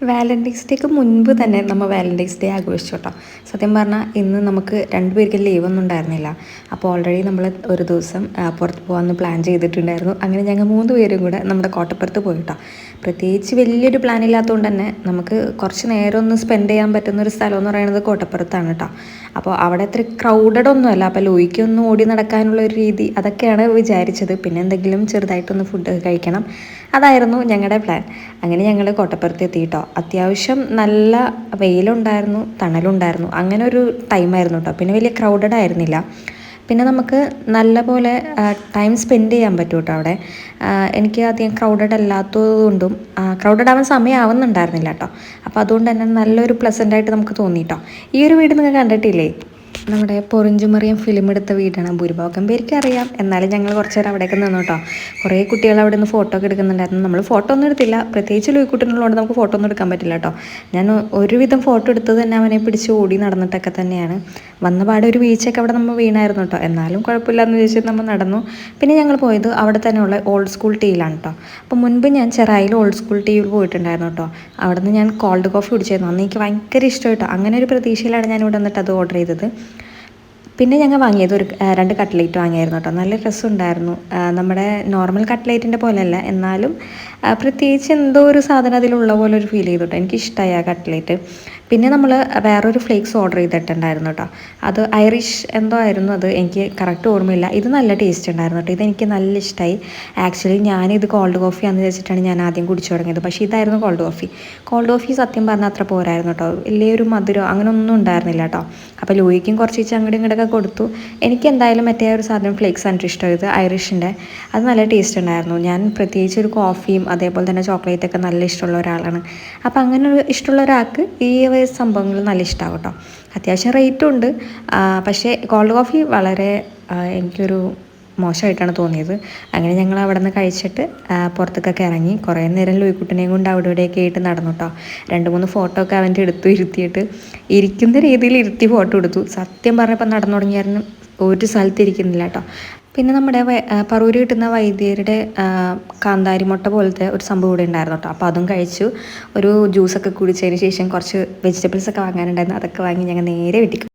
Valentine's ഡേക്ക് മുൻപ് തന്നെ നമ്മൾ വാലൻറ്റൈൻസ് ഡേ ആഘോഷിച്ചു കേട്ടോ. സത്യം പറഞ്ഞാൽ ഇന്ന് നമുക്ക് രണ്ടുപേർക്ക് ലീവൊന്നും ഉണ്ടായിരുന്നില്ല. അപ്പോൾ ഓൾറെഡി നമ്മൾ ഒരു ദിവസം പുറത്ത് പോകാമെന്ന് പ്ലാൻ ചെയ്തിട്ടുണ്ടായിരുന്നു. അങ്ങനെ ഞങ്ങൾ 3 പേരും കൂടെ നമ്മുടെ കോട്ടപ്പുറത്ത് പോയി കേട്ടോ. പ്രത്യേകിച്ച് വലിയൊരു പ്ലാൻ ഇല്ലാത്തതുകൊണ്ട് തന്നെ നമുക്ക് കുറച്ച് നേരം ഒന്ന് സ്പെൻഡ് ചെയ്യാൻ പറ്റുന്ന ഒരു സ്ഥലം എന്ന് പറയുന്നത് കോട്ടപ്പുറത്താണ് കേട്ടോ. അപ്പോൾ അവിടെ അത്ര ക്രൗഡഡ് ഒന്നുമല്ല. അപ്പോൾ ലോയിക്കൊന്ന് ഓടി നടക്കാനുള്ള ഒരു രീതി അതൊക്കെയാണ് വിചാരിച്ചത്. പിന്നെ എന്തെങ്കിലും ചെറുതായിട്ടൊന്ന് ഫുഡ് കഴിക്കണം, അതായിരുന്നു ഞങ്ങളുടെ പ്ലാൻ. അങ്ങനെ ഞങ്ങൾ കോട്ടപ്പുറത്ത് എത്തിയിട്ടോ. അത്യാവശ്യം നല്ല വെയിലുണ്ടായിരുന്നു, തണലുണ്ടായിരുന്നു, അങ്ങനെ ഒരു ടൈമായിരുന്നു കേട്ടോ. പിന്നെ വലിയ ക്രൗഡഡ് ആയിരുന്നില്ല. പിന്നെ നമുക്ക് നല്ല പോലെ ടൈം സ്പെൻഡ് ചെയ്യാൻ പറ്റും കേട്ടോ അവിടെ. എനിക്ക് അധികം ക്രൗഡഡ് അല്ലാത്തതുകൊണ്ടും ക്രൗഡഡ് ആവാൻ സമയമാവുന്നുണ്ടായിരുന്നില്ല കേട്ടോ. അപ്പോൾ അതുകൊണ്ട് തന്നെ നല്ലൊരു പ്ലസൻ്റായിട്ട് നമുക്ക് തോന്നി കേട്ടോ. ഈ ഒരു വീട് നിങ്ങൾ കണ്ടിട്ടില്ലേ? നമ്മുടെ പൊറിഞ്ചുമറിയം ഫിലിം എടുത്ത വീടാണ്. ഭൂരിഭാഗം പേർക്ക് അറിയാം. എന്നാലും ഞങ്ങൾ കുറച്ച് നേരം അവിടേക്ക് നിന്നു കേട്ടോ. കുറേ കുട്ടികൾ അവിടെ നിന്ന് ഫോട്ടോ ഒക്കെ എടുക്കുന്നുണ്ടായിരുന്നു. നമ്മൾ ഫോട്ടോ ഒന്നും എടുത്തില്ല, പ്രത്യേകിച്ച് ലൂയിക്കുട്ടനുള്ളതുകൊണ്ട് നമുക്ക് ഫോട്ടോ ഒന്നും എടുക്കാൻ പറ്റില്ല കേട്ടോ. ഞാൻ ഒരുവിധം ഫോട്ടോ എടുത്തത് തന്നെ അവനെ പിടിച്ച് ഓടി നടന്നിട്ടൊക്കെ തന്നെയാണ്. വന്ന പാടെ ഒരു വീഴ്ചയൊക്കെ അവിടെ നമ്മൾ വീണായിരുന്നു കേട്ടോ. എന്നാലും കുഴപ്പമില്ലാന്ന് ചോദിച്ചിട്ട് നമ്മൾ നടന്നു. പിന്നെ ഞങ്ങൾ പോയത് അവിടെ തന്നെയുള്ള ഓൾഡ് സ്കൂൾ ടീയിലാണ് കേട്ടോ. അപ്പോൾ മുൻപ് ഞാൻ ചെറായിൽ ഓൾഡ് സ്കൂൾ ടീയിൽ പോയിട്ടുണ്ടായിരുന്നു കേട്ടോ. അവിടെ നിന്ന് ഞാൻ കോൾഡ് കോഫി കുടിച്ചായിരുന്നു. അന്ന് എനിക്ക് ഭയങ്കര ഇഷ്ടം കേട്ടോ. അങ്ങനെ ഒരു പ്രതീക്ഷയിലാണ് ഞാൻ ഇവിടെ വന്നിട്ട് അത് ഓർഡർ ചെയ്തത്. പിന്നെ ഞങ്ങൾ വാങ്ങിയത് 2 കട്ട്ലേറ്റ് വാങ്ങിയായിരുന്നു കേട്ടോ. നല്ല രസമുണ്ടായിരുന്നു. നമ്മുടെ നോർമൽ കട്ട്ലേറ്റിൻ്റെ പോലെയല്ല, എന്നാലും പ്രത്യേകിച്ച് എന്തോ ഒരു സാധനം അതിലുള്ള പോലെ ഒരു ഫീൽ ചെയ്തു കേട്ടോ. എനിക്കിഷ്ടമായി ആ കട്ട്ലേറ്റ്. പിന്നെ നമ്മൾ വേറൊരു ഫ്ലേക്സ് ഓർഡർ ചെയ്തിട്ടുണ്ടായിരുന്നു കേട്ടോ. അത് ഐറിഷ് എന്തോ ആയിരുന്നു, അത് എനിക്ക് കറക്റ്റ് ഓർമ്മയില്ല. ഇത് നല്ല ടേസ്റ്റ് ഉണ്ടായിരുന്നു കേട്ടോ. ഇതെനിക്ക് നല്ല ഇഷ്ടമായി. ആക്ച്വലി ഞാനിത് കോൾഡ് കോഫിയാണെന്ന് വെച്ചിട്ടാണ് ഞാൻ ആദ്യം കുടിച്ചു തുടങ്ങിയത്. പക്ഷേ ഇതായിരുന്നു കോൾഡ് കോഫി. കോൾഡ് കോഫി സത്യം പറഞ്ഞാൽ അത്ര പോരായിരുന്നു കേട്ടോ. വലിയൊരു മധുരം അങ്ങനെ ഒന്നും ഉണ്ടായിരുന്നില്ല കേട്ടോ. അപ്പോൾ ലൂയിക്കും കുറച്ച് അങ്ങോട്ടും ഇങ്ങോട്ടൊക്കെ കൊടുത്തു. എനിക്ക് എന്തായാലും മറ്റേ ഒരു സാധനം ഫ്ലേക്സ് ആണ് ഇഷ്ടമായത്, ഐറിഷിൻ്റെ. അത് നല്ല ടേസ്റ്റ് ഉണ്ടായിരുന്നു. ഞാൻ പ്രത്യേകിച്ച് ഒരു കോഫിയും അതേപോലെ തന്നെ ചോക്ലേറ്റൊക്കെ നല്ല ഇഷ്ടമുള്ള ഒരാളാണ്. അപ്പോൾ അങ്ങനെ ഒരു ഇഷ്ടമുള്ള ഒരാൾക്ക് ഈ സംഭവങ്ങൾ നല്ല ഇഷ്ടമാകും കേട്ടോ. അത്യാവശ്യം റേറ്റും ഉണ്ട്. പക്ഷേ കോൾഡ് കോഫി വളരെ എനിക്കൊരു മോശമായിട്ടാണ് തോന്നിയത്. അങ്ങനെ ഞങ്ങൾ അവിടെ നിന്ന് കഴിച്ചിട്ട് പുറത്തേക്കൊക്കെ ഇറങ്ങി. കുറേ നേരം ലൂയിക്കുട്ടനെയും കൊണ്ട് അവിടെ ഇവിടെയൊക്കെ ആയിട്ട് നടന്നു കേട്ടോ. 2-3 ഫോട്ടോ ഒക്കെ അവൻ്റെ ഇരുത്തിയിട്ട് ഇരിക്കുന്ന രീതിയിൽ ഇരുത്തി ഫോട്ടോ എടുത്തു. സത്യം പറഞ്ഞപ്പോൾ നടന്നു തുടങ്ങിയായിരുന്നു ഒരു സ്ഥലത്ത് ഇരിക്കുന്നില്ല കേട്ടോ. പിന്നെ നമ്മുടെ പറൂര് കിട്ടുന്ന വൈദ്യരുടെ കാന്താരി മുട്ട പോലത്തെ ഒരു സംഭവം ഇവിടെ ഉണ്ടായിരുന്നു കേട്ടോ. അപ്പോൾ അതും കഴിച്ചു. ഒരു ജ്യൂസൊക്കെ കുടിച്ചതിന് ശേഷം കുറച്ച് വെജിറ്റബിൾസൊക്കെ വാങ്ങാനുണ്ടായിരുന്നു. അതൊക്കെ വാങ്ങി ഞങ്ങൾ നേരെ വീട്ടിൽ